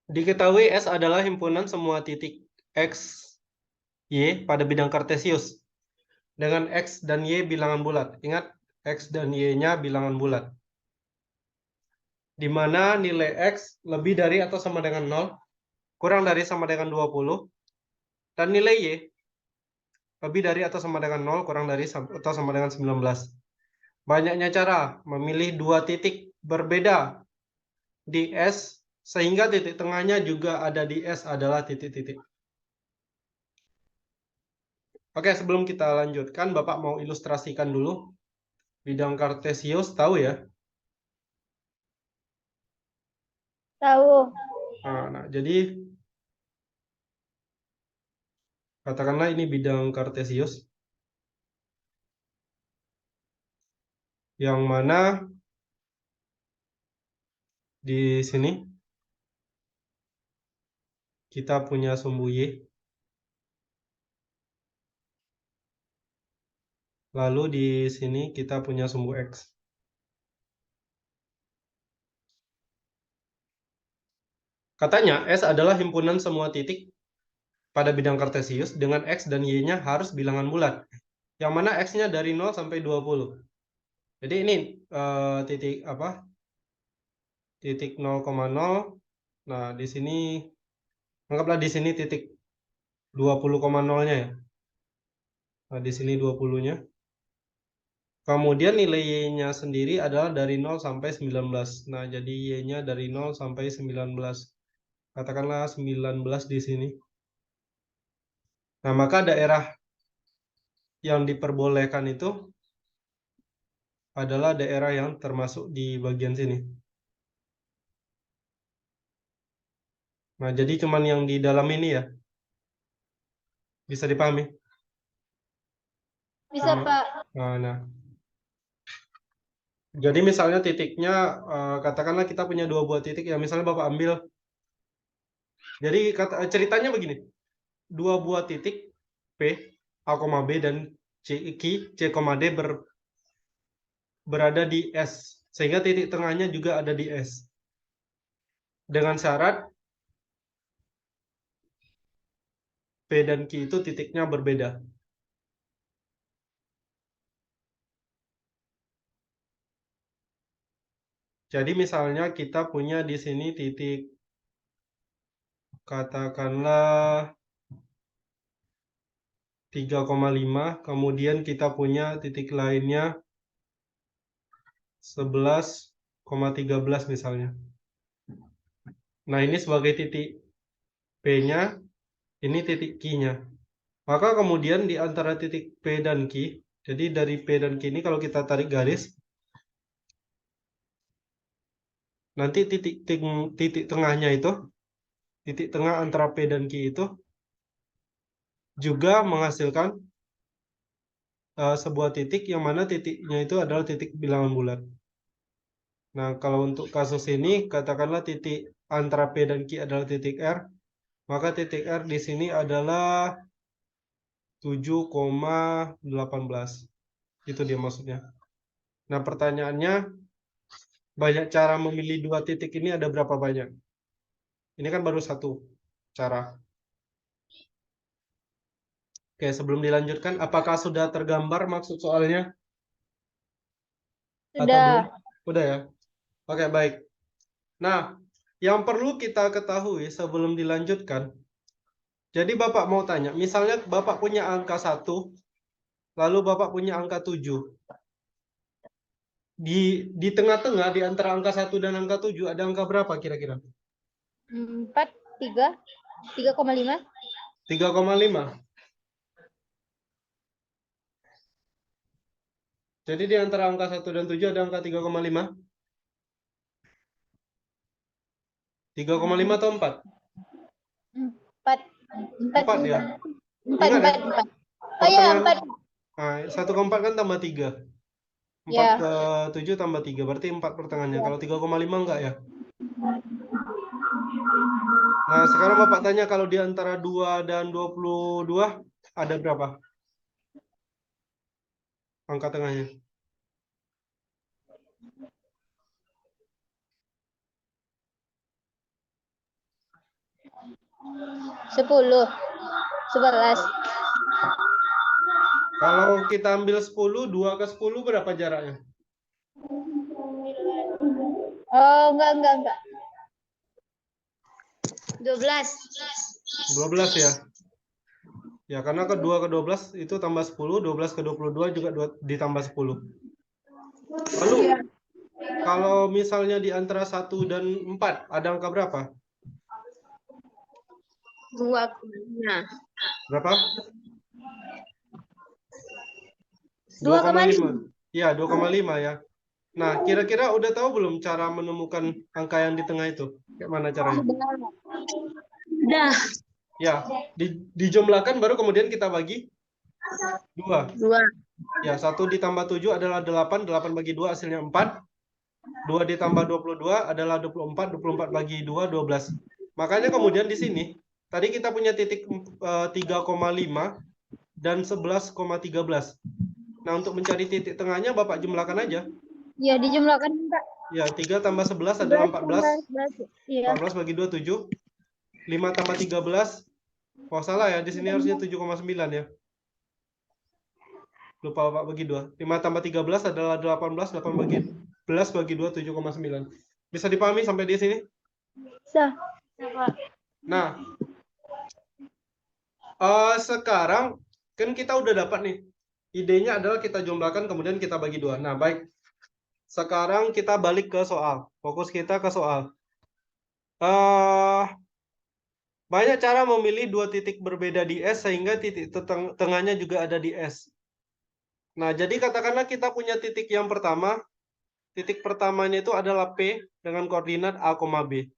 Diketahui S adalah himpunan semua titik X, Y pada bidang kartesius dengan X dan Y bilangan bulat. Ingat, X dan Y-nya bilangan bulat. Di mana nilai X lebih dari atau sama dengan 0, kurang dari sama dengan 20, dan nilai Y lebih dari atau sama dengan 0, kurang dari atau sama dengan 19. Banyaknya cara memilih dua titik berbeda di S, sehingga titik tengahnya juga ada di S adalah titik-titik. Oke, sebelum kita lanjutkan, Bapak mau ilustrasikan dulu bidang kartesius, tahu ya? Tahu. Nah, jadi katakanlah ini bidang kartesius, yang mana di sini kita punya sumbu Y, lalu di sini kita punya sumbu X. Katanya S adalah himpunan semua titik pada bidang kartesius dengan X dan Y-nya harus bilangan bulat, yang mana X-nya dari 0 sampai 20. Jadi ini titik apa? Titik 0,0. Nah, di sini anggaplah di sini titik 20,0-nya ya. Nah, di sini 20-nya. Kemudian nilai Y-nya sendiri adalah dari 0 sampai 19. Nah, jadi Y-nya dari 0 sampai 19. Katakanlah 19 di sini. Nah, maka daerah yang diperbolehkan itu adalah daerah yang termasuk di bagian sini. Nah, jadi cuman yang di dalam ini ya. Bisa dipahami? Bisa, Pak. Nah, jadi misalnya titiknya, katakanlah kita punya dua buah titik ya. Misalnya Bapak ambil. Jadi ceritanya begini. Dua buah titik P, A, B, dan C, D berada di S. Sehingga titik tengahnya juga ada di S. Dengan syarat P dan Q itu titiknya berbeda. Jadi misalnya kita punya di sini titik, katakanlah 3,5, kemudian kita punya titik lainnya 11,13 misalnya. Nah, ini sebagai titik P-nya, ini titik Q-nya. Maka kemudian di antara titik P dan Q, jadi dari P dan Q ini kalau kita tarik garis, nanti titik tengahnya itu, titik tengah antara P dan Q itu juga menghasilkan sebuah titik yang mana titiknya itu adalah titik bilangan bulat. Nah, kalau untuk kasus ini, katakanlah titik antara P dan Q adalah titik R, maka titik R di sini adalah 7,18. Itu dia maksudnya. Nah, pertanyaannya, banyak cara memilih dua titik ini ada berapa banyak? Ini kan baru satu cara. Oke, sebelum dilanjutkan, apakah sudah tergambar maksud soalnya? Atau belum? Sudah. Udah ya? Oke, baik. Nah, yang perlu kita ketahui sebelum dilanjutkan, jadi Bapak mau tanya, misalnya Bapak punya angka 1, lalu Bapak punya angka 7. Di tengah-tengah, di antara angka 1 dan angka 7, ada angka berapa kira-kira? 4, 3, 3,5. 3,5. Jadi di antara angka 1 dan 7 ada angka 3,5. 3,5 atau 4? 4. 4. 4 ya? 4, Ingat ya, 4, 4. Oh ya, pertengahan 4. 1 ke 4 kan tambah 3. 4 Ya. ke 7 tambah 3, berarti 4 pertengahannya. Kalau 3,5 enggak ya? Nah, sekarang Bapak tanya kalau di antara 2 dan 22 ada berapa angka tengahnya? 10. 11. Kalau kita ambil 10, 2 ke 10 berapa jaraknya? Oh, enggak. 12. 12 ya. Ya, karena ke 2 ke 12 itu tambah 10, 12 ke 22 juga ditambah 10. Lalu, kalau misalnya di antara 1 dan 4, ada angka berapa? 2,5. Berapa? 2,5. 2,5. Ya, 2,5 ya. Nah, kira-kira udah tahu belum cara menemukan angka yang di tengah itu? Kayak mana caranya? Udah. Ya, dijumlahkan baru kemudian kita bagi 2. 2. Ya, 1 ditambah 7 adalah 8, 8 bagi 2 hasilnya 4. 2 ditambah 22 adalah 24, 24 bagi 2, 12. Makanya kemudian di sini, tadi kita punya titik 3,5 dan 11,13. Nah, untuk mencari titik tengahnya, Bapak jumlahkan aja. Ya, dijumlahkan, Kak. Ya, 3 tambah 11 adalah 14. 11. Iya. 14 bagi 2, 7. 5 tambah 13. Oh, salah ya. Di sini harusnya 7,9 ya. Lupa Bapak bagi 2. 5 tambah 13 adalah 18. 8 bagi 11 bagi 2, 7,9. Bisa dipahami sampai di sini? Sah. Nah, sekarang kan kita udah dapat nih. Idenya adalah kita jumlahkan kemudian kita bagi 2. Nah, baik. Sekarang kita balik ke soal. Fokus kita ke soal. Banyak cara memilih dua titik berbeda di S sehingga titik tengahnya juga ada di S. Nah, jadi katakanlah kita punya titik yang pertama. Titik pertamanya itu adalah P dengan koordinat A, B.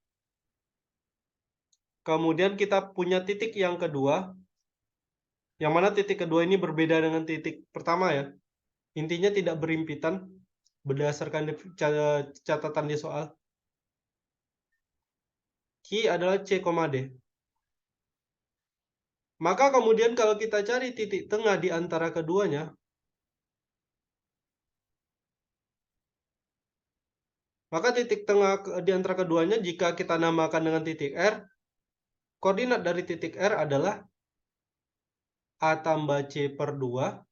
Kemudian kita punya titik yang kedua. Yang mana titik kedua ini berbeda dengan titik pertama ya. Intinya tidak berimpitan berdasarkan catatan di soal. Q adalah C, D. Maka kemudian kalau kita cari titik tengah di antara keduanya, maka titik tengah di antara keduanya jika kita namakan dengan titik R, koordinat dari titik R adalah A tambah C per 2,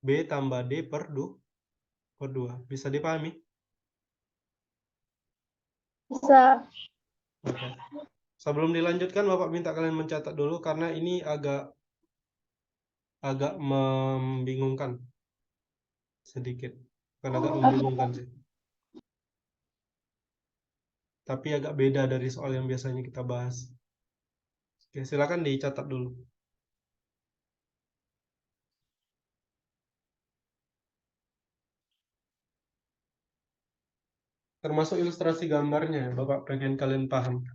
B tambah D per 2. Bisa dipahami? Bisa. Oke. Sebelum dilanjutkan, Bapak minta kalian mencatat dulu karena ini agak membingungkan sedikit. Bukan agak membingungkan sih. Tapi agak beda dari soal yang biasanya kita bahas. Oke, silakan dicatat dulu. Termasuk ilustrasi gambarnya, Bapak pengen kalian paham.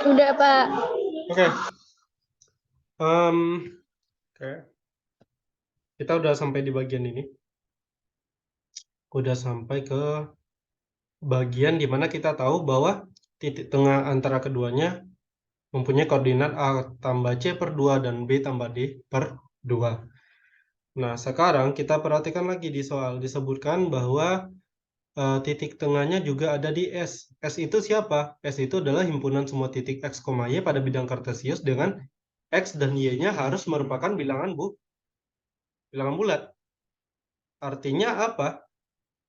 Udah, Pak. Oke. Oke. Kita udah sampai di bagian ini. Udah sampai ke bagian di mana kita tahu bahwa titik tengah antara keduanya mempunyai koordinat A tambah C per 2 dan B tambah D per 2. Nah, sekarang kita perhatikan lagi di soal. Disebutkan bahwa titik tengahnya juga ada di S. S itu siapa? S itu adalah himpunan semua titik X, Y pada bidang kartesius dengan X dan Y-nya harus merupakan bilangan bulat. Artinya apa?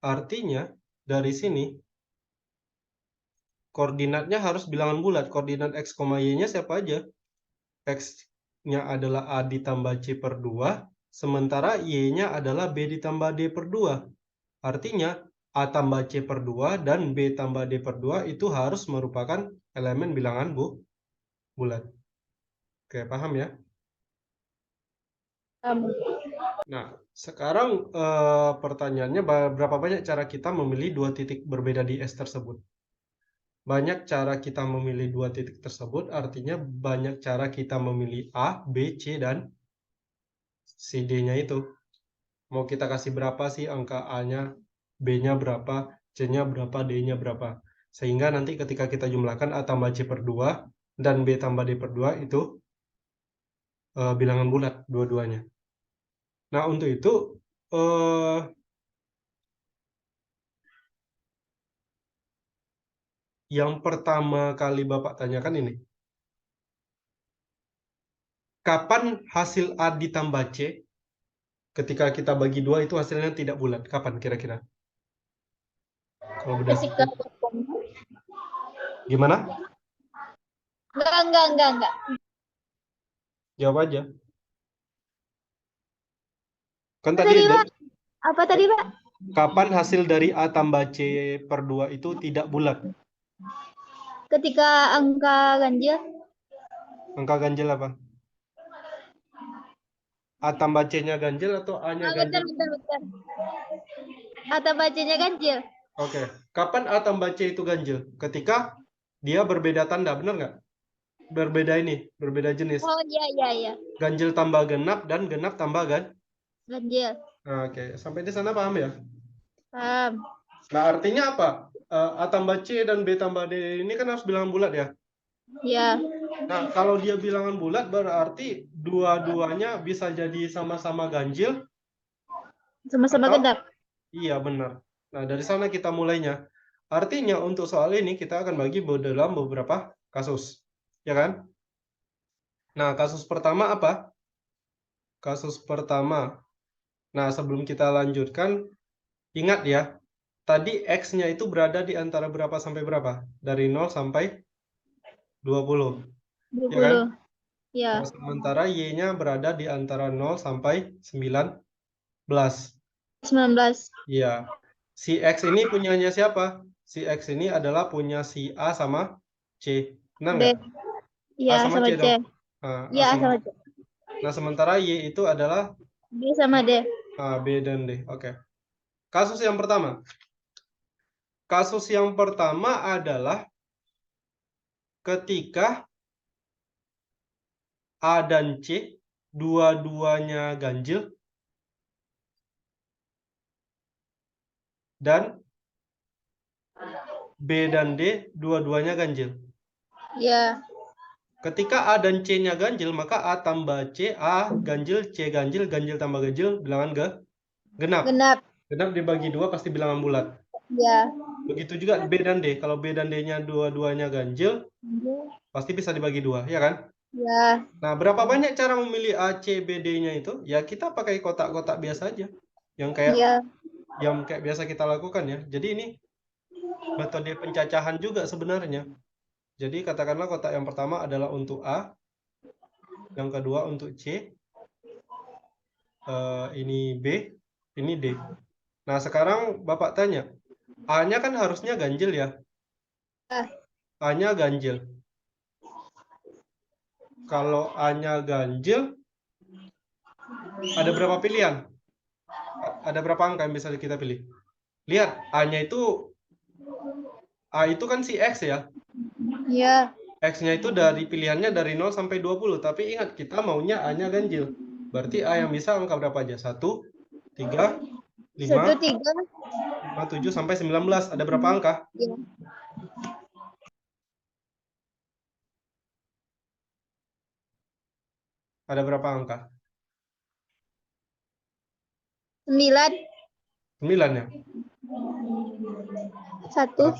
Artinya dari sini koordinatnya harus bilangan bulat. Koordinat X, Y-nya siapa aja? X-nya adalah A ditambah C per 2, sementara Y-nya adalah B ditambah D per 2. Artinya A tambah C per 2 dan B tambah D per 2 itu harus merupakan elemen bilangan bulat. Oke, paham ya? Nah, sekarang pertanyaannya berapa banyak cara kita memilih dua titik berbeda di S tersebut? Banyak cara kita memilih dua titik tersebut, artinya banyak cara kita memilih A, B, C, dan si D-nya itu. Mau kita kasih berapa sih angka A-nya, B-nya berapa, C-nya berapa, D-nya berapa. Sehingga nanti ketika kita jumlahkan A tambah C per 2 dan B tambah D per 2 itu bilangan bulat dua-duanya. Nah, untuk itu yang pertama kali Bapak tanyakan ini. Kapan hasil A ditambah C ketika kita bagi dua itu hasilnya tidak bulat? Kapan kira-kira? Kalau Ketika berdasarkan gimana? enggak. Jawab aja. Kan Apa tadi tadi, Pak? Apa tadi, Pak? kapan hasil dari A tambah C per 2 itu tidak bulat? Ketika angka ganjil. Angka ganjil apa? A tambah C-nya ganjil atau A-nya ganjil? Bentar. Atau bacanya ganjil. Oke. Kapan A tambah C itu ganjil? Ketika dia berbeda tanda, benar nggak? Berbeda jenis. Oh, iya. Ganjil tambah genap dan genap tambah Ganjil. Nah, oke. Sampai di sana paham ya? Paham. Nah, artinya apa? A tambah C dan B tambah D ini kan harus bilangan bulat ya? Ya. Nah, kalau dia bilangan bulat berarti dua-duanya bisa jadi sama-sama ganjil. Sama-sama Atau genap. iya, benar. Nah, dari sana kita mulainya. Artinya untuk soal ini kita akan bagi dalam beberapa kasus. Ya kan? Nah, kasus pertama apa? Kasus pertama. Nah, sebelum kita lanjutkan, ingat ya, tadi X-nya itu berada di antara berapa sampai berapa? Dari 0 sampai 20. Ya kan? 20. Ya. Nah, sementara Y-nya berada di antara 0 sampai 19. 19. Iya. Si X ini punyanya siapa? Si X ini adalah punya si A sama C. Benar B. nggak? A Ya, sama C sama C. dong. Nah, Ya, sama C. nah, sementara Y itu adalah B sama D. B dan D. Oke. Kasus yang pertama. Kasus yang pertama adalah ketika A dan C dua-duanya ganjil dan B dan D dua-duanya ganjil. Ya. Ketika A dan C-nya ganjil, maka A tambah C, A ganjil, C ganjil, ganjil tambah ganjil, bilangan genap. Genap. Genap dibagi dua pasti bilangan bulat. Ya. Begitu juga B dan D. Kalau B dan D-nya dua-duanya ganjil, pasti bisa dibagi dua, ya kan? Ya. Nah, berapa banyak cara memilih A, C, B, D-nya itu? Ya, kita pakai kotak-kotak biasa aja. Yang kayak biasa kita lakukan ya. Jadi ini metode pencacahan juga sebenarnya. Jadi katakanlah kotak yang pertama adalah untuk A, yang kedua untuk C, ini B, ini D. Nah, sekarang Bapak tanya, A-nya kan harusnya ganjil ya? A-nya ganjil. Kalau A-nya ganjil, ada berapa pilihan? Ada berapa angka yang bisa kita pilih? Lihat, A-nya itu, A itu kan si X ya? Ya. X-nya itu dari pilihannya dari 0 sampai 20. Tapi ingat, kita maunya A-nya ganjil. Berarti A yang bisa angka berapa aja? 1, 3, 5, 1, 3. 5, 7, sampai 19. Ada berapa angka? Ya. Ada berapa angka? 9. 9 ya? 1, 1,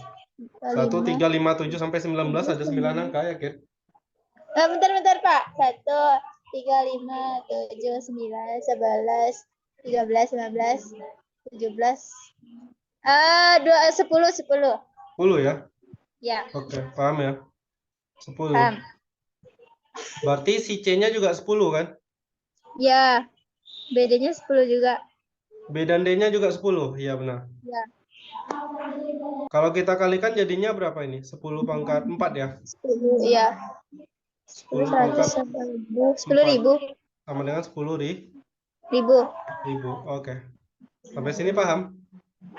5. 3, 5, 7, sampai 19. Ada 9 angka, yakin? Bentar, Pak. 1, 3, 5, 7, 9, 11, 13, 15, 17. 10, 10. 10 ya? Ya, Oke, paham ya? 10. paham. Berarti si C-nya juga 10 kan? Ya, BD-nya 10 juga. B dan D-nya juga 10. Iya benar. Ya, Kalau kita kalikan jadinya berapa ini? 10 pangkat 4 ya? 10. Ya. 10 10, pangkat 10 ribu. sama dengan 10 Ribu. ribu. Oke. Sampai sini paham?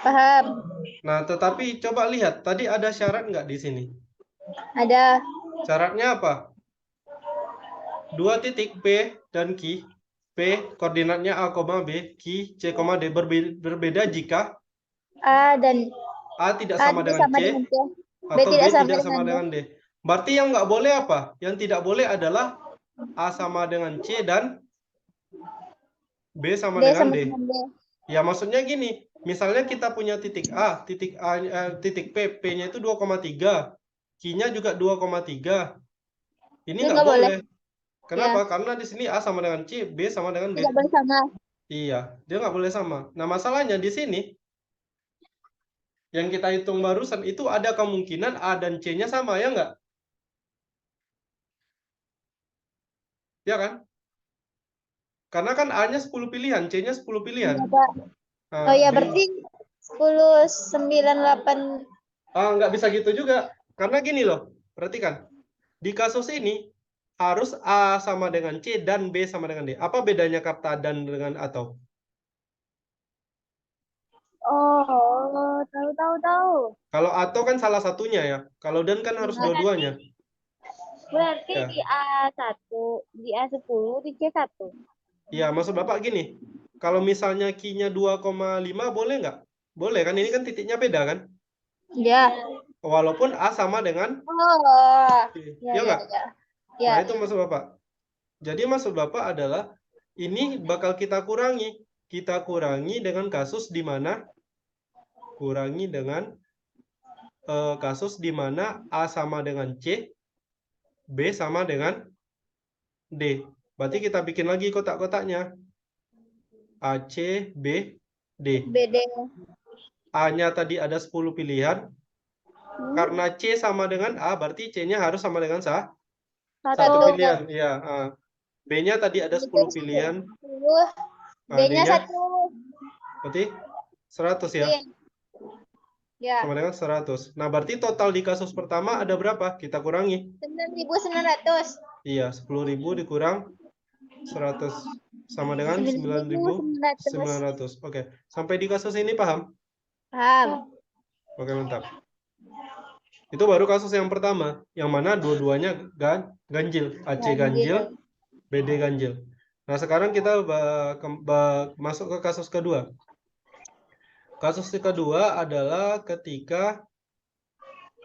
Paham. Nah, tetapi coba lihat. Tadi ada syarat nggak di sini? Ada. Syaratnya apa? Dua titik P dan Q. P koordinatnya A, B, Q, C, D berbeda jika A dan A tidak A sama tidak dengan sama C dengan C. B atau B tidak sama tidak sama dengan D. dengan D. Berarti yang nggak boleh apa? Yang tidak boleh adalah A sama dengan C dan B sama D dengan sama D. dengan D. Ya maksudnya gini, misalnya kita punya titik A, titik P, P-nya itu 2,3, Q-nya juga 2,3. Ini Itu nggak nggak boleh. boleh. Kenapa? Karena di sini A sama dengan C, B sama dengan D. Tidak boleh sama. Iya, dia nggak boleh sama. Nah, masalahnya di sini, yang kita hitung barusan itu ada kemungkinan A dan C-nya sama, ya nggak? Ya kan? Karena kan A-nya 10 pilihan, C-nya 10 pilihan. Iya, Pak. Nah, Oh ya, berarti 10, 9, 8. nggak bisa gitu juga. Karena gini loh, perhatikan. Di kasus ini, harus A sama dengan C dan B sama dengan D. Apa bedanya kata dan dengan atau? Oh, tahu. Kalau atau kan salah satunya ya. Kalau dan kan harus dua-duanya. Berarti Ya. di A1, di A10, di C1. Iya, maksud Bapak gini. Kalau misalnya Q-nya 2,5 boleh nggak? Boleh kan? Ini kan titiknya beda kan? Ya. Walaupun A sama dengan Oh. C. Ya, Ya ya, nggak? ya. Ya. Nah, itu maksud Bapak. Jadi maksud Bapak adalah ini bakal kita kurangi. Kita kurangi dengan kasus di mana kasus di mana A sama dengan C, B sama dengan D. Berarti kita bikin lagi kotak-kotaknya. AC, B, D. BD. A-nya tadi ada 10 pilihan. Karena C sama dengan A, berarti C-nya harus sama dengan satu pilihan. Ya, B-nya tadi ada 10 pilihan. 10. D-nya D-nya 1. berarti 100 ya. Iya. Ya. Sama dengan 100. Nah, berarti total di kasus pertama ada berapa? Kita kurangi. 9.900. Iya, 10.000 dikurang 100 sama dengan 9.900. Oke, sampai di kasus ini paham? Paham. Oke, mantap. Itu baru kasus yang pertama, yang mana dua-duanya ganjil. AC ganjil, BD ganjil. Nah, sekarang kita masuk ke kasus kedua. Kasus kedua adalah ketika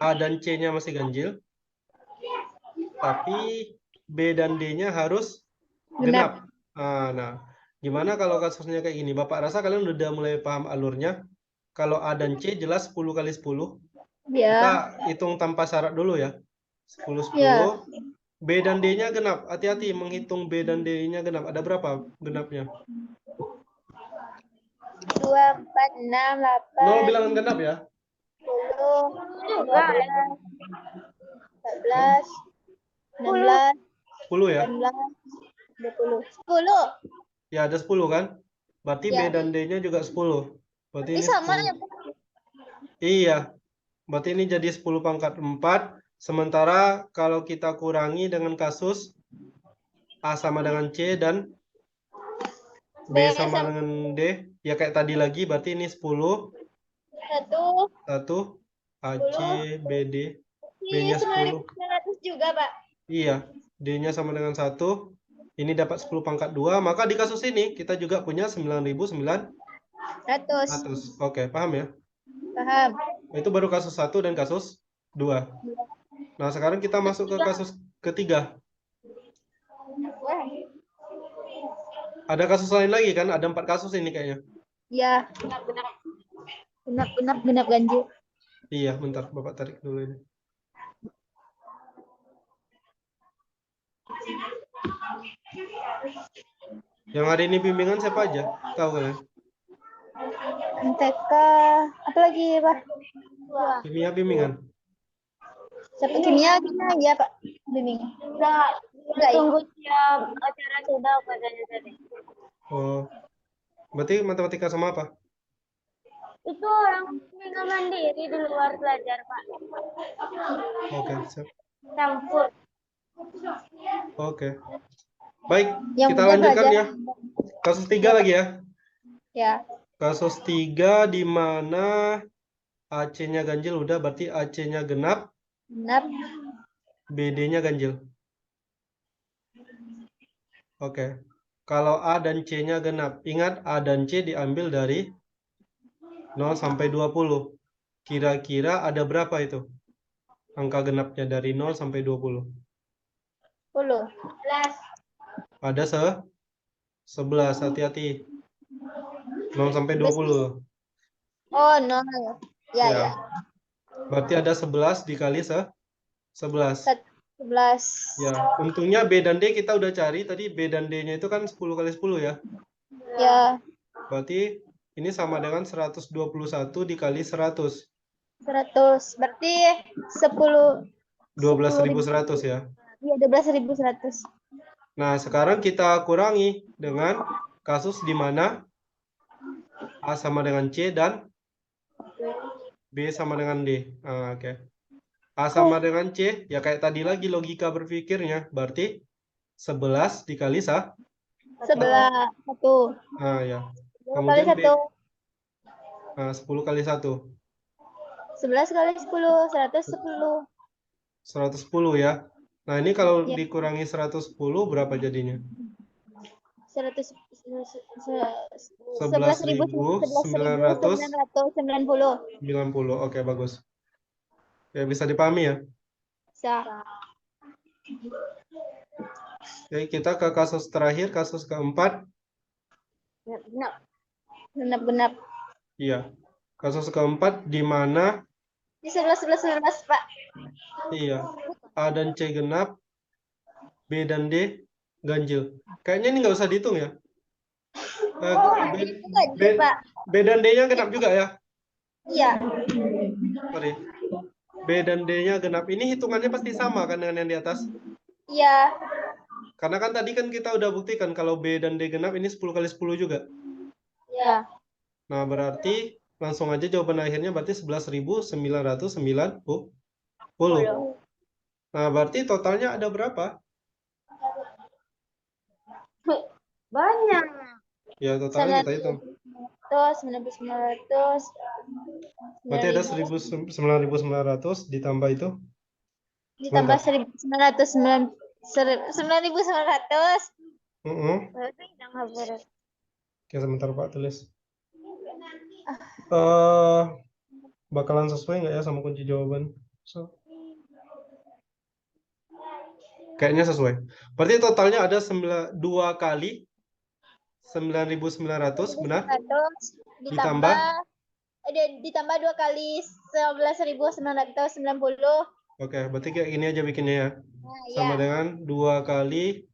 A dan C-nya masih ganjil, tapi B dan D-nya harus genap. Nah, gimana kalau kasusnya kayak gini? Bapak rasa kalian udah mulai paham alurnya. Kalau A dan C jelas 10 kali 10. Ya. Kita hitung tanpa syarat dulu ya. 10, 10. Ya. B dan D-nya genap. Hati-hati menghitung B dan D-nya genap. Ada berapa genapnya? 2, 4, 6, 8. 0 bilangan genap ya. 10, 14, 16, 10 ya. 19, 20. 10. Ya, ada 10 kan? Berarti B Ya. dan D-nya juga 10. Berarti ini sama 10. ya. Iya. Berarti ini jadi 10 pangkat 4. Sementara kalau kita kurangi dengan kasus A sama dengan C dan B sama dengan D, ya kayak tadi lagi, berarti ini 10. 1, 1, AC, BD. B-nya 10. 9.900 juga, Pak. Iya, D-nya sama dengan 1. Ini dapat 10 pangkat 2. Maka di kasus ini kita juga punya 9.900. 100. Oke, paham ya? Paham. Itu baru kasus 1 dan kasus 2. Nah, sekarang kita masuk ke kasus ketiga. Wah. Ada kasus lain lagi kan? Ada 4 kasus ini kayaknya. Ya. Genap ganjil. Iya, bentar. Bapak tarik dulu ini. Yang hari ini bimbingan siapa aja? Tahu kalian? MTK. Apa lagi, Pak? Kimia bimbingan. Siapa kimia aja, Pak. Bimbingan. Enggak. Tunggu siap acara sudah katanya tadi. Oh, berarti matematika sama apa? Itu orang tinggal mandiri di luar belajar, Pak. Oke, siap. Campur. Oke. Baik, Yang kita udah lanjutkan belajar. ya. Kasus 3 lagi ya. Ya. Kasus 3 di mana AC-nya ganjil udah, berarti AC-nya genap, Genap. BD-nya ganjil. Oke. Kalau A dan C-nya genap, ingat A dan C diambil dari 0 sampai 20. Kira-kira ada berapa itu? Angka genapnya dari 0 sampai 20. 10. Ada 11, hati-hati. 0 sampai 20. Oh, no. Ya, Ya. ya. Berarti ada 11 dikali 11. 11. Ya, untungnya B dan D kita udah cari. Tadi B dan D-nya itu kan 10 kali 10 ya. Ya. Berarti ini sama dengan 121 dikali 100. 100. Berarti 10. 12.100 ya. Iya, 12.100. Nah, sekarang kita kurangi dengan kasus di mana A sama dengan C dan B sama dengan D. Oke. A sama dengan C, ya kayak tadi lagi logika berpikirnya. Berarti 11 dikali 11. 1. ya. 10 kali Kemudian B, 1. 10 kali 1. 11 kali 10. 110. 110 ya. Nah, ini kalau Ya. dikurangi 110 berapa jadinya? 11.990. 90. Oke, bagus. Ya, bisa dipahami ya. Bisa. Oke, kita ke kasus terakhir, kasus keempat. Genap. Iya. Kasus keempat di mana 11, Pak. iya, A dan C genap, B dan D ganjil. Kayaknya ini nggak usah dihitung ya. Pak. B dan D-nya genap juga ya. Iya. Sorry. B dan D-nya genap. Ini hitungannya pasti sama kan dengan yang di atas? Iya. Karena kan tadi kan kita udah buktikan kalau B dan D genap ini 10 kali 10 juga. Iya. Nah, berarti langsung aja jawaban akhirnya berarti 11.990. Nah, berarti totalnya ada berapa? Banyak. Ya, totalnya kita hitung. 9.900. Berarti ada 9.900 ditambah itu. Ditambah 1.900. 9.900. Oke, sebentar Pak tulis. Bakalan sesuai nggak ya sama kunci jawaban? Kayaknya sesuai. Berarti totalnya ada 2 kali 9.900, benar? Ditambah 2 kali 11.990. Oke, berarti kayak gini aja bikinnya ya. Nah, Sama ya. dengan 2 kali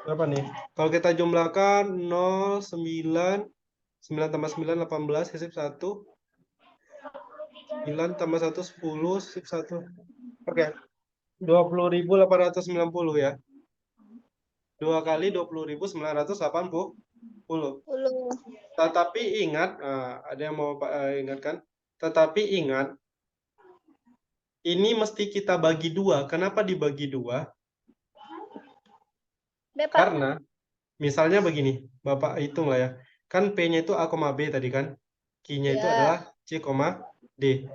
berapa nih? Kalau kita jumlahkan 0, 9, 9 tambah 9, 18, sisip 1. 9 tambah 1, 10, sisip 1. Oke. 20.890 ya. 2 kali 20.980. Tetapi ingat, ada yang mau ingatkan? Tetapi ingat, ini mesti kita bagi 2. Kenapa dibagi 2? Karena, misalnya begini, Bapak hitung lah ya. Kan P-nya itu A, B tadi kan. Q-nya itu adalah C, D.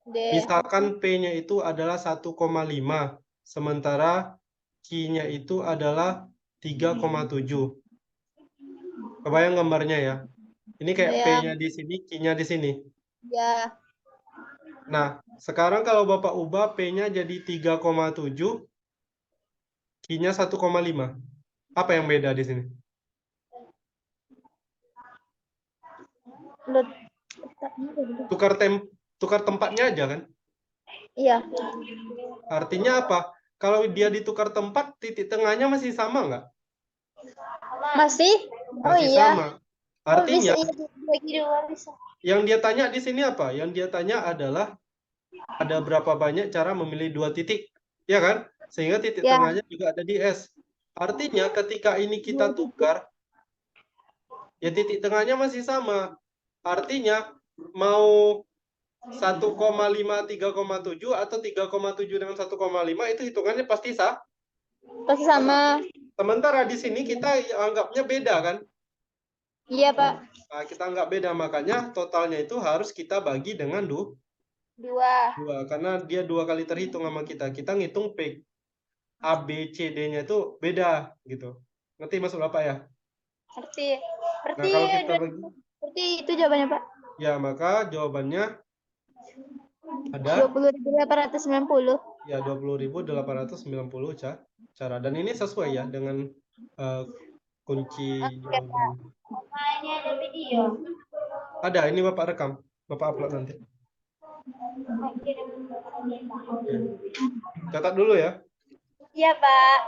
D. Misalkan P-nya itu adalah 1,5, sementara Q-nya itu adalah 3,7. Kebayang gambarnya ya? Ini kayak Bayang. P-nya di sini, Q-nya di sini. Ya. Nah, sekarang kalau Bapak ubah P-nya jadi 3,7, Q-nya 1,5. Apa yang beda di sini? Letaknya beda. Tukar tempatnya aja kan? Iya. Artinya apa? Kalau dia ditukar tempat, titik tengahnya masih sama nggak? Masih? Oh Masih iya. sama. Oh bisa, Artinya, iya, bagi dua bisa. yang dia tanya di sini apa? Yang dia tanya adalah ada berapa banyak cara memilih dua titik, ya kan? Sehingga titik Ya. tengahnya juga ada di S. Artinya ketika ini kita tukar, ya titik tengahnya masih sama. Artinya mau 1,5 3,7 atau 3,7 dengan 1,5 itu hitungannya pasti sah. Pasti sama. Sementara di sini kita anggapnya beda kan? Iya, Pak. Nah, kita anggap beda, makanya totalnya itu harus kita bagi dengan Dua. dua karena dia dua kali terhitung sama kita. Kita ngitung P A B C D-nya itu beda gitu. Ngerti maksud apa ya? Berarti, Nah, berarti, kalau kita bagi berarti itu jawabannya, Pak. ya maka jawabannya ada 20.890. ya 20.890 cara. Dan ini sesuai ya dengan eh, kunci Oke, jawaban. Pak. Ini ada video. Ada, ini Bapak rekam. Bapak upload nanti. Ya. Catat dulu ya. Iya, Pak.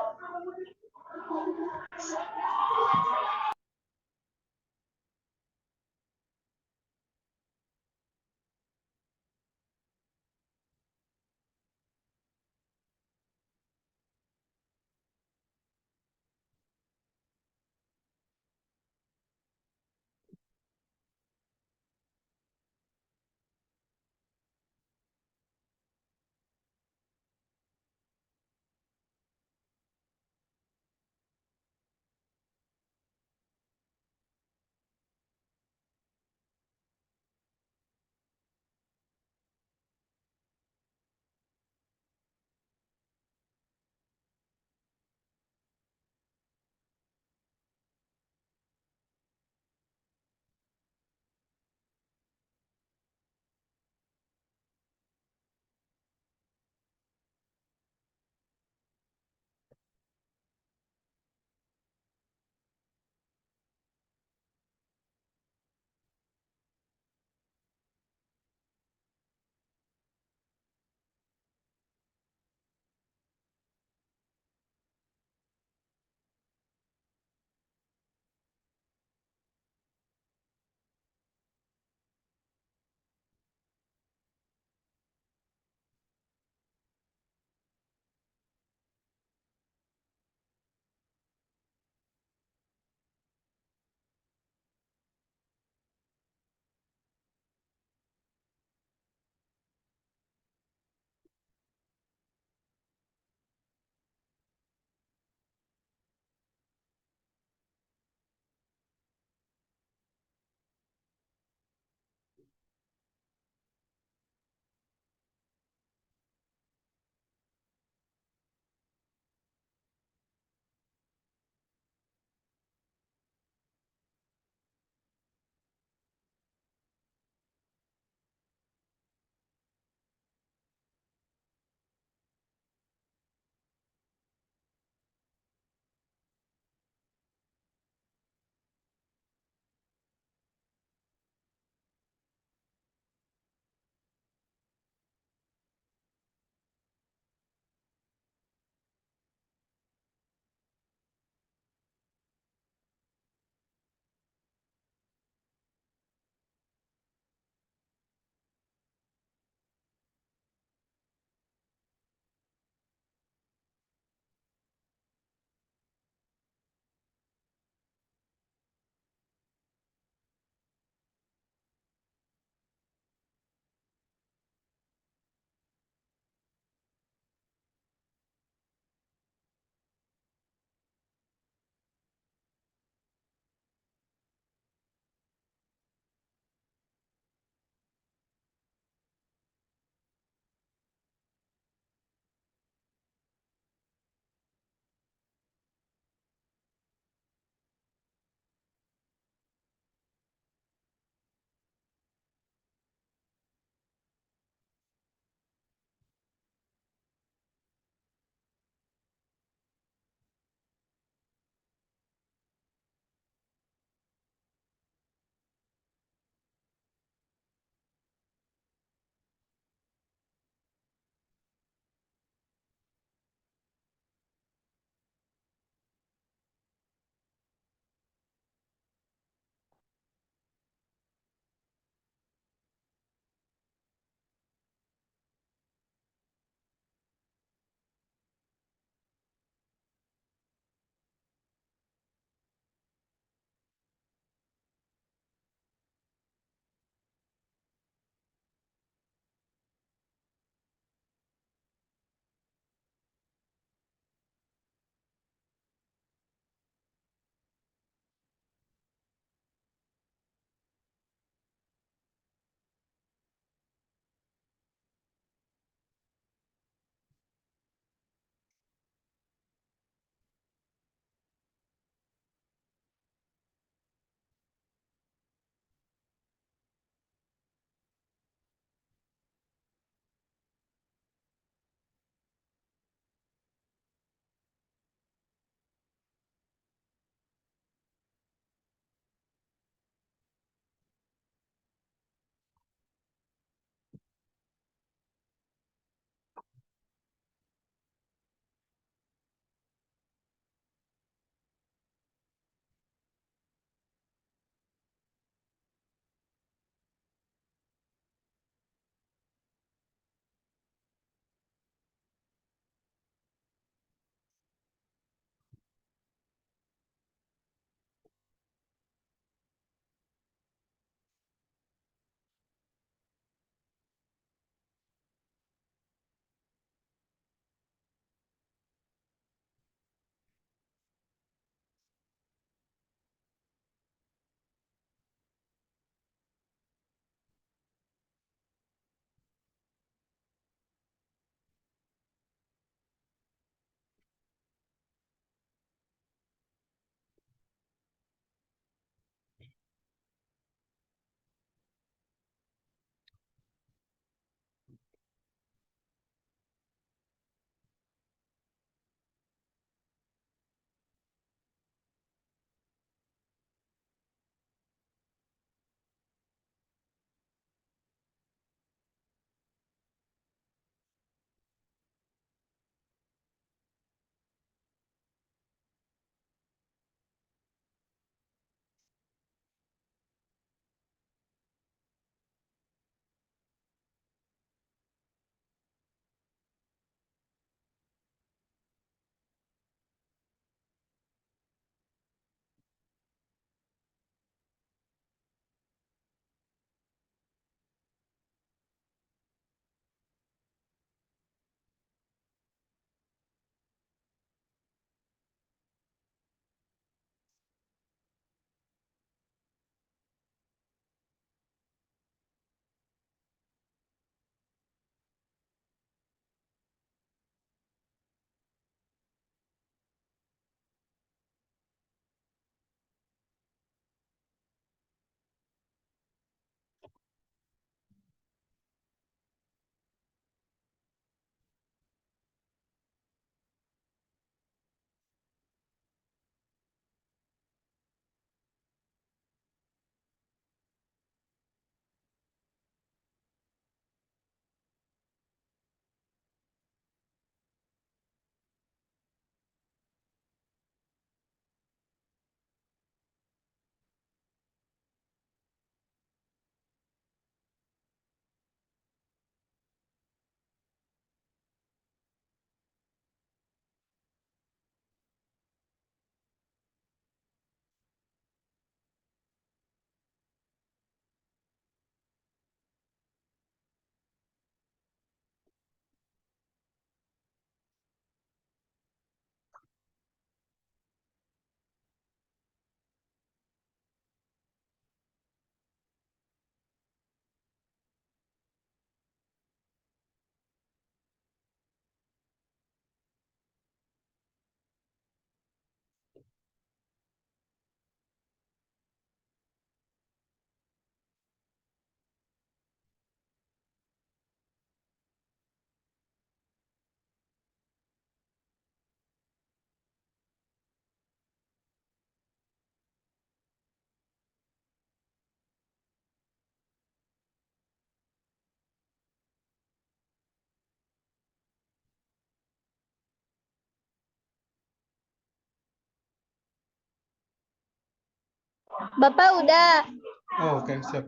Bapak udah. Oh, oke, siap.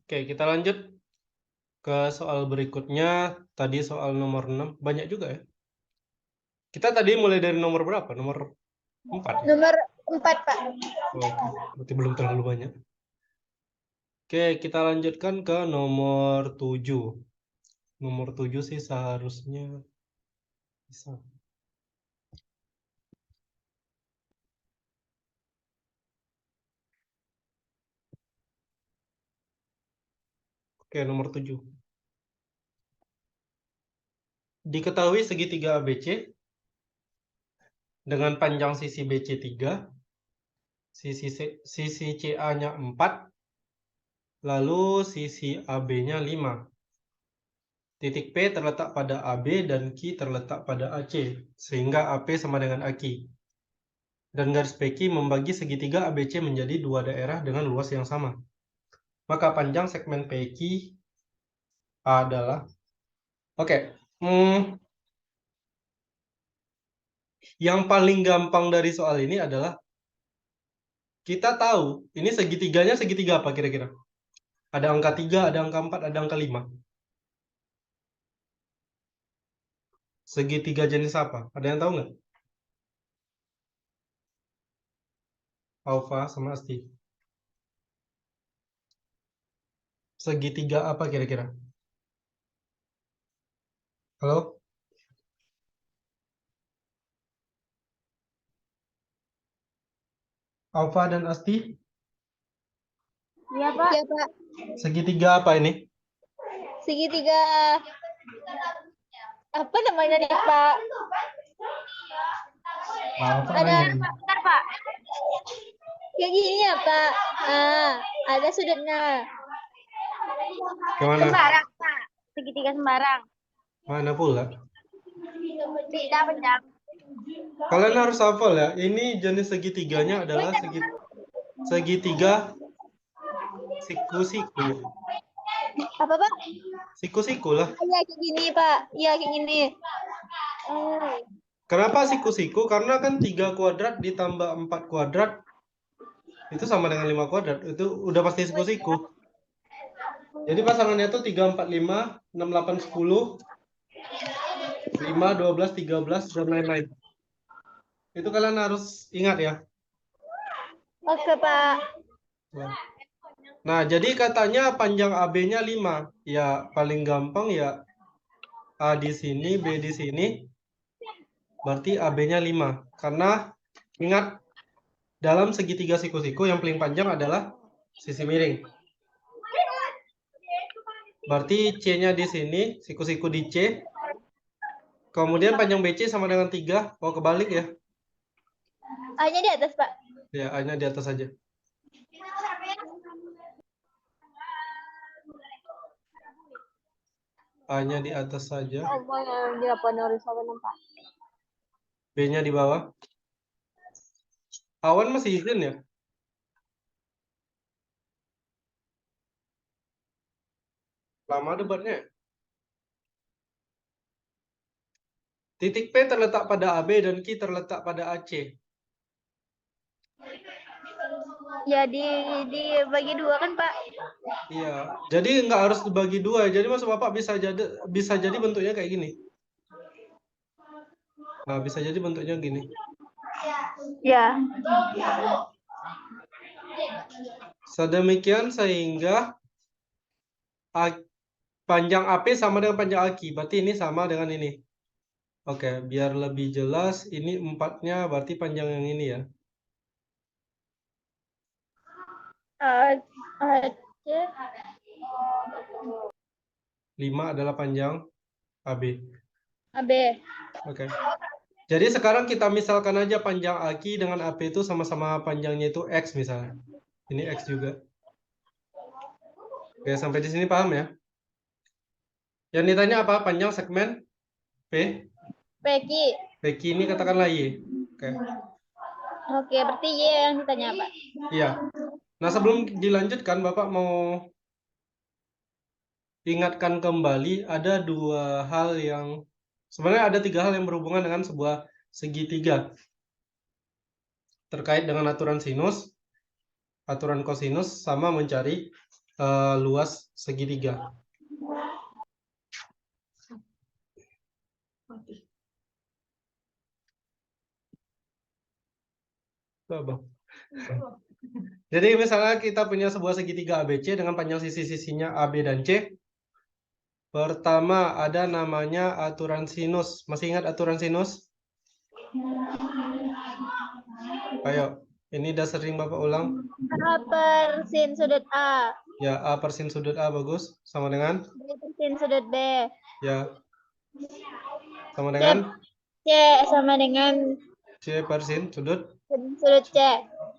Oke, kita lanjut ke soal berikutnya. Tadi soal nomor 6. Banyak juga ya. Kita tadi mulai dari nomor berapa? Nomor 4 ya? Nomor 4, Pak. Oh, oke, berarti belum terlalu banyak. Oke, kita lanjutkan ke nomor 7. Nomor 7 sih seharusnya bisa. Oke, nomor 7. Diketahui segitiga ABC dengan panjang sisi BC 3, sisi CA-nya 4, lalu sisi AB-nya 5. Titik P terletak pada AB dan Q terletak pada AC, sehingga AP sama dengan AQ. Dan garis PQ membagi segitiga ABC menjadi dua daerah dengan luas yang sama. Maka panjang segmen PQ adalah... Oke, yang paling gampang dari soal ini adalah kita tahu ini segitiganya segitiga apa kira-kira? Ada angka 3, ada angka 4, ada angka 5. Segitiga jenis apa? Ada yang tahu nggak? Alfa sama Asti. Segitiga apa kira-kira? Halo? Alfa dan Asti? Iya, Pak. Iya, Pak. Segitiga apa ini? Segitiga apa namanya nih, Pak? Alfa Ada, nanya. bentar, Pak. Kayak gini ya, Pak. Ada sudutnya. Kemana? Sembarang, Pak. Segitiga sembarang. Mana pula? Beda panjang. Kalian harus hafal ya. Ini jenis segitiganya adalah segitiga siku-siku. Apa, Pak? Siku-siku lah. Iya, kayak gini, Pak. Iya, kayak gini. Kenapa siku-siku? Karena kan 3 kuadrat ditambah 4 kuadrat itu sama dengan 5 kuadrat. Itu udah pasti siku-siku. Jadi pasangannya tuh 3, 4, 5, 6, 8, 10, 5, 12, 13, dan lain-lain. Itu kalian harus ingat ya. Oke, Pak. Nah, jadi katanya panjang AB-nya 5. Ya, paling gampang ya A di sini, B di sini. Berarti AB-nya 5. Karena ingat, dalam segitiga siku-siku yang paling panjang adalah sisi miring. Berarti C-nya di sini, siku-siku di C. Kemudian panjang BC sama dengan 3. Oh, kebalik ya. A-nya di atas, Pak. Ya, A-nya di atas saja. A-nya di atas saja. B-nya di bawah. Awan masih izin ya? Lama debatnya. Titik P terletak pada AB dan Q terletak pada AC. Ya, dibagi dua kan, Pak? Iya. Jadi nggak harus dibagi dua. Jadi maksud Bapak bisa jadi bentuknya kayak gini. Nah, bisa jadi bentuknya gini. Ya. Sedemikian sehingga panjang AP sama dengan panjang AQ. Berarti ini sama dengan ini. Oke, biar lebih jelas, ini 4-nya berarti panjang yang ini ya. AC. 5 adalah panjang AB. AB. Oke. Jadi sekarang kita misalkan aja panjang AQ dengan AP itu sama-sama panjangnya itu X misalnya. Ini X juga. Oke, sampai di sini paham ya? Yang ditanya apa? Panjang segmen P? PQ. PQ ini katakanlah Y. Oke. Oke, berarti Y yang ditanya, Pak. Iya. Nah, sebelum dilanjutkan, Bapak mau ingatkan kembali ada 2 hal yang sebenarnya ada 3 hal yang berhubungan dengan sebuah segitiga. terkait dengan aturan sinus, aturan kosinus, sama mencari luas segitiga. Coba. Jadi misalnya kita punya sebuah segitiga ABC dengan panjang sisi-sisinya AB dan C. Pertama ada namanya aturan sinus. Masih ingat aturan sinus? Ayo, ini udah sering Bapak ulang. A per sin sudut A. Ya, A per sin sudut A bagus. Sama dengan? B per sin sudut B. Ya, sama C, dengan? C sama dengan C per sin sudut. sudut C.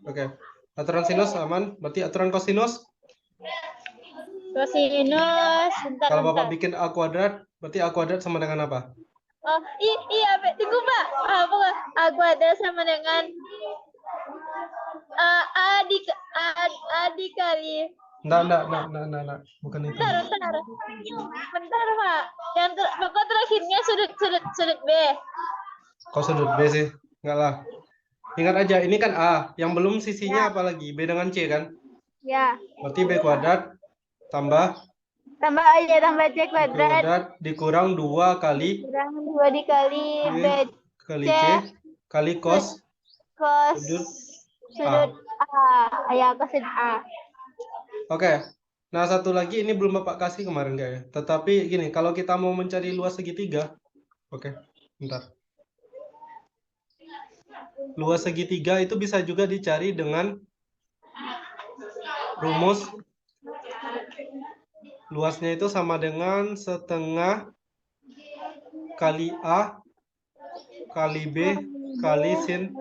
Oke. Aturan sinus aman. Berarti aturan kosinus. Kosinus, bentar, Kalau bentar. Bapak bikin A kuadrat, berarti A kuadrat sama dengan apa? Oh, iya, tunggu Pak. Bukan. A kuadrat sama dengan A dikali. Enggak. Bukan itu. Bentar Pak. Pokok terakhirnya sudut B. Kok sudut B sih? Enggak lah. Ingat aja, ini kan A. Yang belum sisinya Ya. apa lagi? B dengan C kan? Ya. Berarti B kuadrat tambah Tambah C kuadrat. dikurang 2 kali Kurang 2 dikali B B kali C C kali cos cos sudut sudut A. Ya, cos A. Oke. Nah, satu lagi ini belum Bapak kasih kemarin kayaknya. Tetapi gini, kalau kita mau mencari luas segitiga, oke, bentar. Luas segitiga itu bisa juga dicari dengan rumus luasnya itu sama dengan setengah kali A kali B kali sin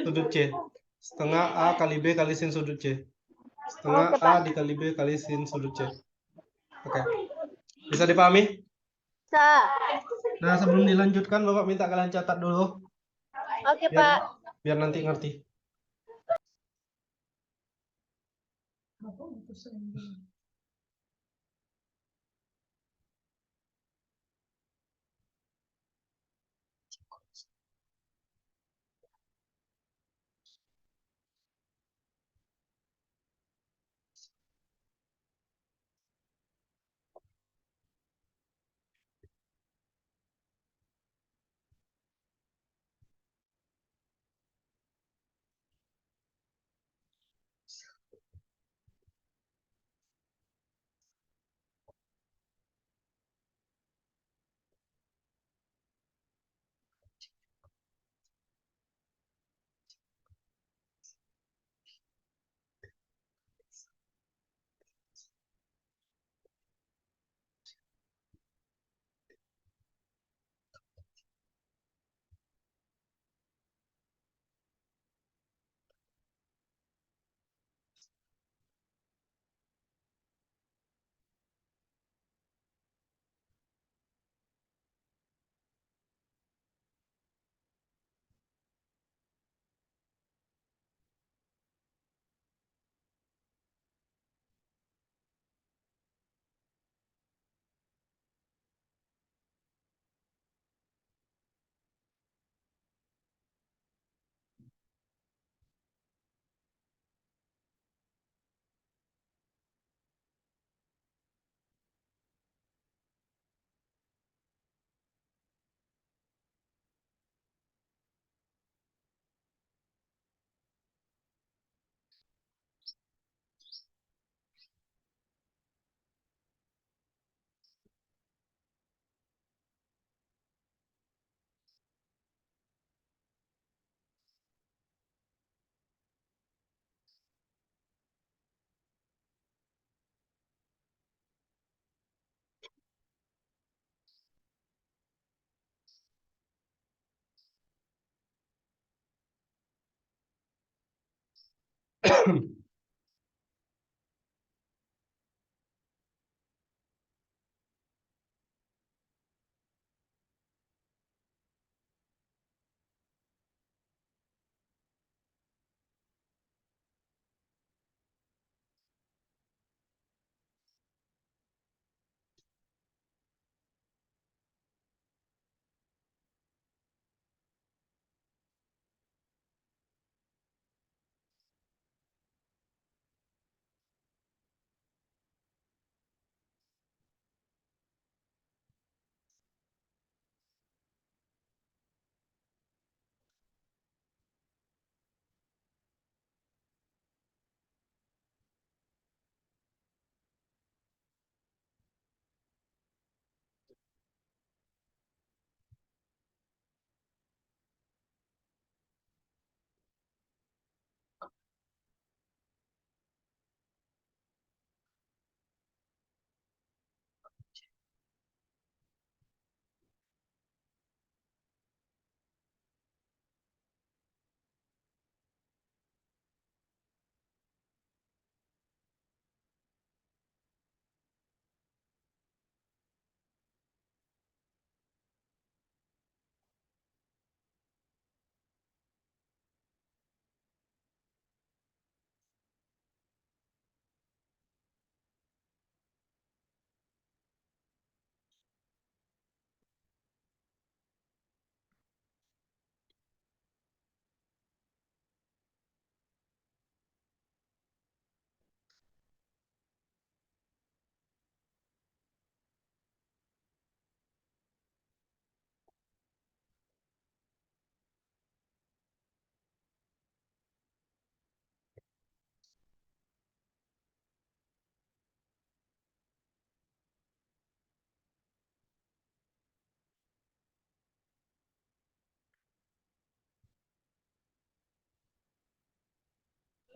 sudut C. Setengah A kali B kali sin sudut C. Setengah Oke, A Pak. dikali B kali sin sudut C. Oke. Bisa dipahami? Nah, sebelum dilanjutkan, Bapak minta kalian catat dulu. Oke, Biar, Pak. biar nanti ngerti.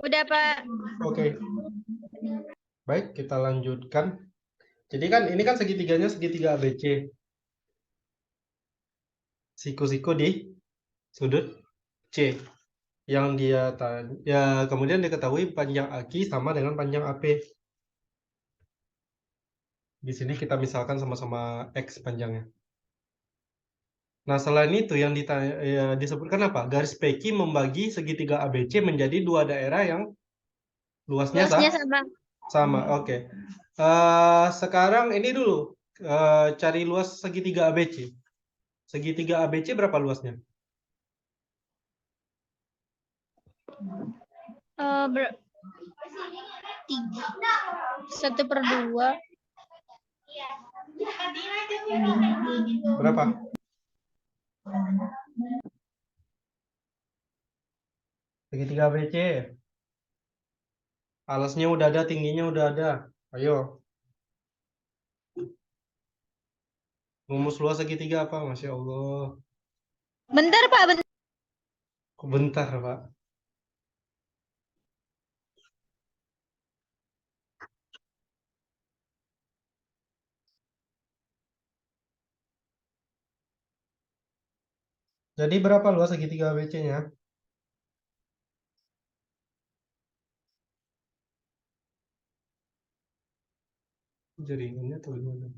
Udah, Pak. Oke. Baik, kita lanjutkan. Jadi kan ini kan segitiganya segitiga ABC. Siku-siku di sudut C. Yang dia ya kemudian diketahui panjang AQ sama dengan panjang AP. Di sini kita misalkan sama-sama X panjangnya. Nah, selain itu yang disebutkan apa? Garis PQ membagi segitiga ABC menjadi dua daerah yang luasnya sama. sama. Oke. Sekarang ini dulu cari luas segitiga ABC. Segitiga ABC berapa luasnya? 1/2. Berapa? Segitiga ABC. Alasnya udah ada, tingginya udah ada. Ayo. Rumus luas segitiga apa? Masya Allah. Bentar, Pak. Bentar. Bentar, Pak. Jadi berapa luas segitiga ABC-nya? Jaringannya tuh gimana?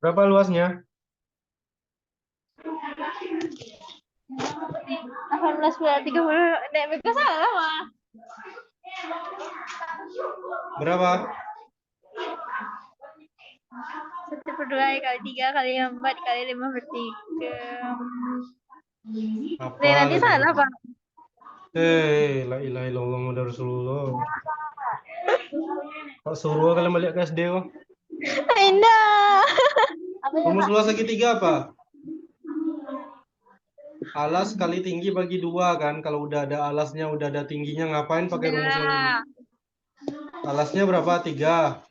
Berapa luasnya? 18,30. Nek, Beko salah, Mah. Berapa? 1/2 kali 3 kali 4 kali 5/3. Apa? Nek, nanti salah, Pak. La ilaha illallah Muhammad Rasulullah. Pak suruh kalian balik ke SD kok. Indah. Rumus luas segitiga apa? Alas kali tinggi bagi 2 kan. Kalau udah ada alasnya, udah ada tingginya, ngapain pakai rumus yang ini? Alasnya berapa? 3.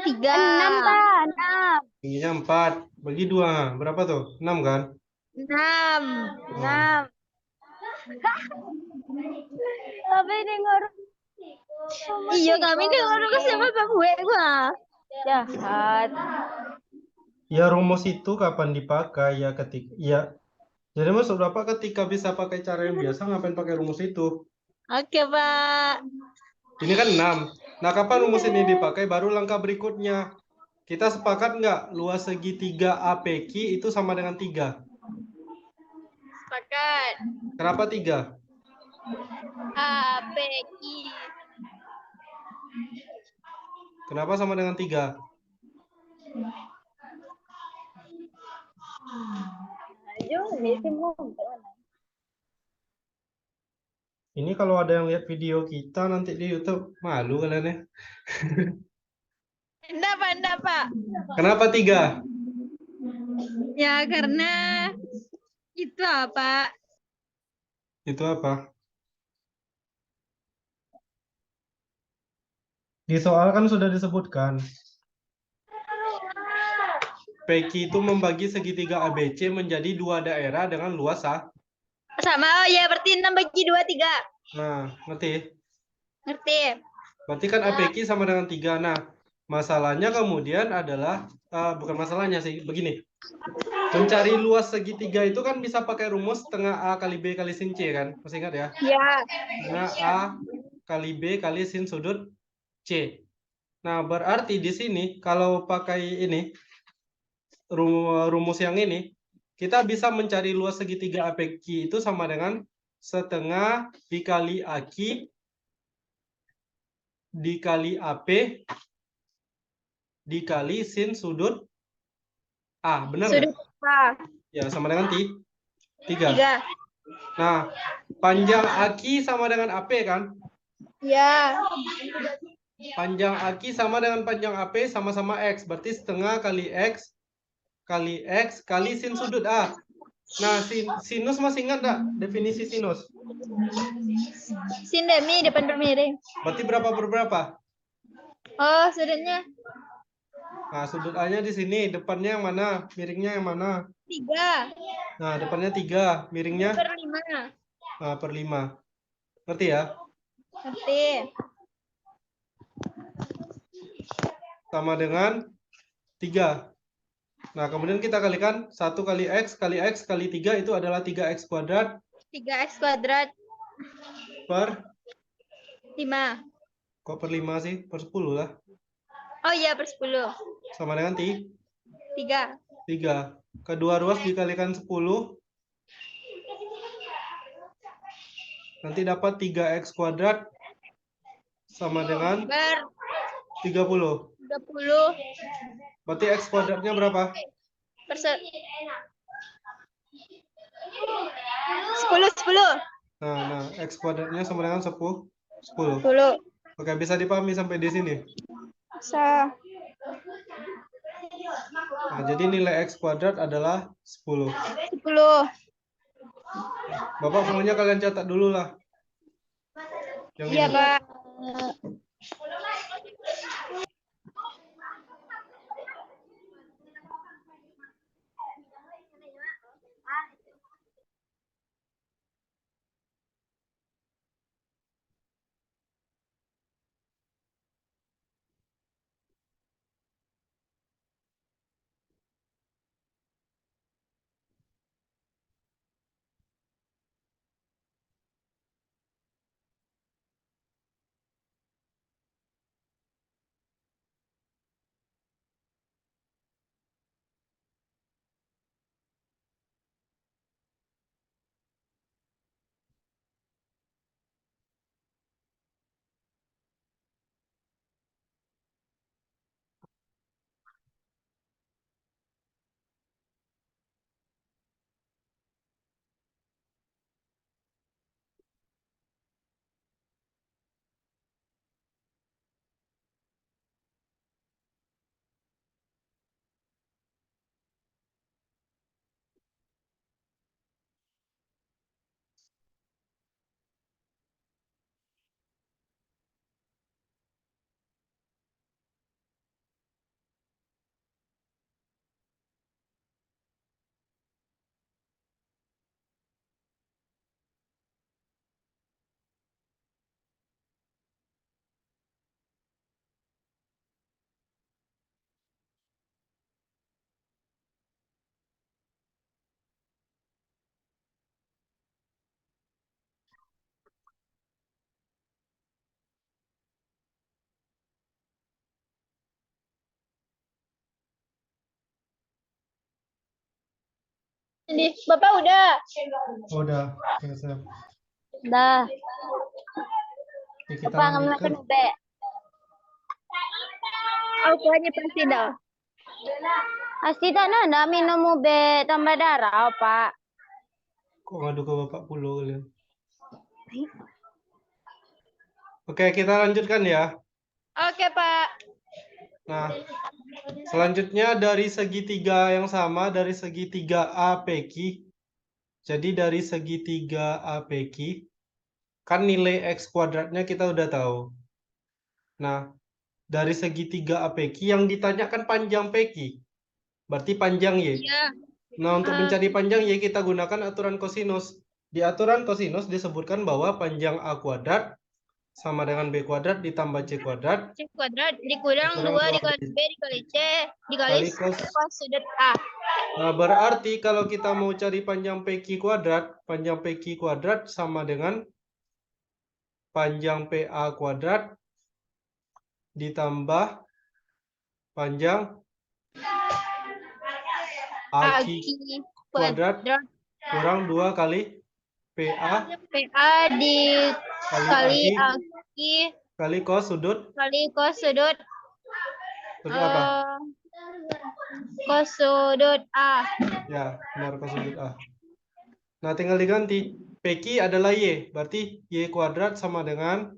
3. 6, Pak. 6. Tingginya 4. Bagi 2. Berapa tuh? 6 kan? 6. 6. Tapi dengar. Iya, kami dengar ke siapa Pak gue gua. Jahat. Ya rumus itu kapan dipakai ya ketika ya. Jadi maksud Bapak ketika bisa pakai cara yang biasa ngapain pakai rumus itu? Oke, Pak. Ini kan 6. Nah, kapan rumus ini dipakai? Baru langkah berikutnya. Kita sepakat nggak luas segitiga APQ itu sama dengan 3? Sepakat. Kenapa 3? APQ. Kenapa sama dengan 3? Ini kalau ada yang lihat video kita nanti di YouTube, malu kalian ya. Enggak, Pak. Kenapa 3? Ya, karena itu apa? Itu apa? Di soal kan sudah disebutkan. PQ itu membagi segitiga ABC menjadi 2 daerah dengan luas sama. Oh ya, berarti 6/2 3. Nah, ngerti? Ngerti. Berarti kan APQ sama dengan 3. Nah, masalahnya kemudian adalah bukan masalahnya sih, begini. Mencari luas segitiga itu kan bisa pakai rumus setengah A kali B kali sin C kan? Masih ingat ya? Ya. Setengah A kali B kali sin sudut C. Nah, berarti di sini kalau pakai ini rumus yang ini, kita bisa mencari luas segitiga APQ itu sama dengan setengah dikali AQ dikali AP dikali sin sudut A. Benar nggak? Sudut A. Ya, sama dengan 3. 3. Nah, panjang AQ sama dengan AP kan? Ya. Panjang AQ sama dengan panjang AP sama-sama X. Berarti setengah kali X kali sin sudut A. Nah, sinus masih ingat nggak definisi sinus? Sin demi depan bermiring. Berarti berapa per berapa? Oh, sudutnya Nah, sudut A-nya di sini, depannya yang mana? Miringnya yang mana? 3 Nah, depannya 3, miringnya per 5. per 5. Ngerti ya? Ngerti. Sama dengan 3. Nah, kemudian kita kalikan 1 kali X kali 3 itu adalah 3X kuadrat 3x kuadrat per, 5. kok per 5 sih? Per 10 lah. Oh iya, per 10. Sama dengan 3. 3. Kedua ruas dikalikan 10. Nanti dapat 3X kuadrat sama dengan Per 30. 30. Berarti X kuadratnya berapa? Per 10. Nah, X kuadratnya sama dengan 10. 10. 10. Oke, bisa dipahami sampai di sini. Bisa. Nah, jadi nilai X kuadrat adalah 10. 10. Bapak maunya kalian catat dulu lah. Yang Iya, ini. Pak. Ini, Bapak udah. Udah. Oke, siap. Dah. Oke, kita Apa lanjutkan. ngamlakan ube? Aku hanya pasti dah. Pasti tak nanda minum ube tambah darah, Pak. Kok ngadu ke Bapak Pulo kalian? Oke, kita lanjutkan ya. Oke, Pak. Nah, selanjutnya dari segitiga yang sama, dari segitiga APQ. Jadi dari segitiga APQ, kan nilai X kuadratnya kita udah tahu. Nah, dari segitiga APQ yang ditanyakan panjang PQ. Berarti panjang Y. Iya. Nah, untuk mencari panjang Y kita gunakan aturan kosinus. Di aturan kosinus disebutkan bahwa panjang A kuadrat sama dengan B kuadrat ditambah C kuadrat. C kuadrat dikurang Dikurang 2 2 dikali B dikali C kali dikali cos. cos sudut A. Nah, berarti kalau kita mau cari panjang PQ kuadrat sama dengan panjang PA kuadrat ditambah panjang AQ kuadrat kurang 2 kali PA PA dikali AQ AQ kali cos sudut kali cos sudut apa? Cos sudut A. Ya, benar cos sudut A. Nah, tinggal diganti. PQ adalah Y, berarti Y kuadrat sama dengan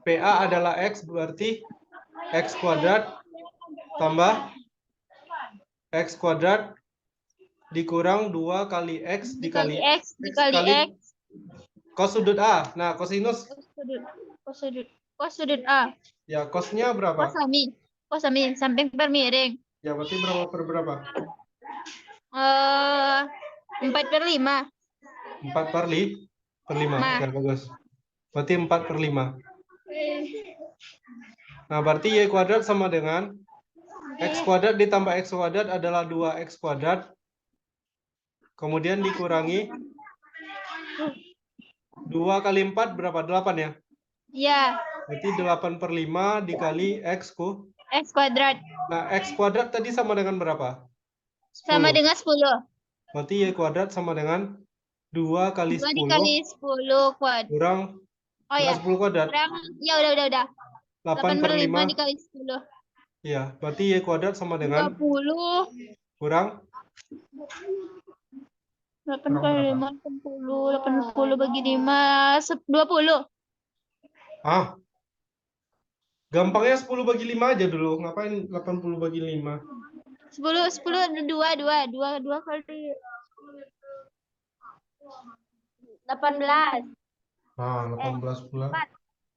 PA adalah X, berarti X kuadrat tambah X kuadrat dikurang 2 kali X Dikali dikali X dikali X. cos sudut A. Nah, kosinus Cos sudut A. ya cosnya berapa? Cos sami, samping per miring. Ya, berarti berapa per berapa? 4/5. 4 per 5. Nah. Ya, bagus. Berarti 4 per 5. Nah, berarti Y kuadrat sama dengan X kuadrat ditambah X kuadrat adalah 2X kuadrat. Kemudian dikurangi 2 kali 4 berapa? 8 ya? Ya. Berarti 8 per 5 dikali X kuadrat. Nah, X kuadrat tadi sama dengan berapa? 10. Sama dengan 10. Berarti Y kuadrat sama dengan 2 kali 2 10 dikali 10 kuadrat. kurang Oh ya. 10 kuadrat. Kurang, ya udah. 8 per 5 dikali 10. Iya, berarti Y kuadrat sama dengan 20. kurang 8 kali 5, 80. 80 bagi 5, 20. Ah, gampangnya 10 bagi 5 aja dulu. Ngapain 80 bagi 5? 10, 2 kali 18. Ah, 18 pula.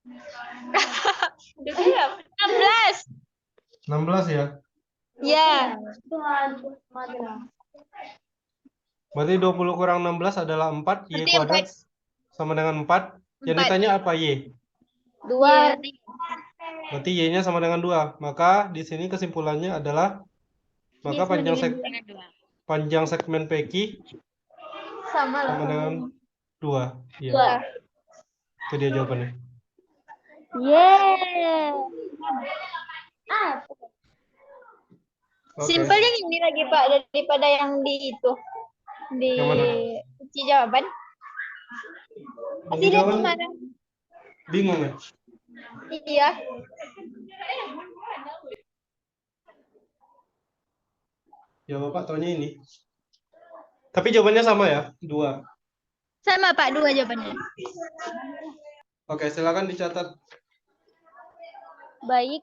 16. 16 ya. Ya. Berarti 20 kurang 16 adalah 4. Y Berarti kuadrat sama dengan 4. Yang 4. ditanya apa Y? 2. Berarti Y-nya sama dengan 2. Maka di sini kesimpulannya adalah maka panjang segmen PQ sama dengan 2. Iya, 2. itu dia jawabannya. Yeah. Oke. Simpelnya ini lagi Pak daripada yang di itu. Di Yang mana? kunci jawaban. Kunci Lihat jawaban? mana? Bingung ya? Iya. Ya Bapak taunya ini. Tapi jawabannya sama ya? 2. Sama Pak, 2 jawabannya. Oke, silakan dicatat. Baik.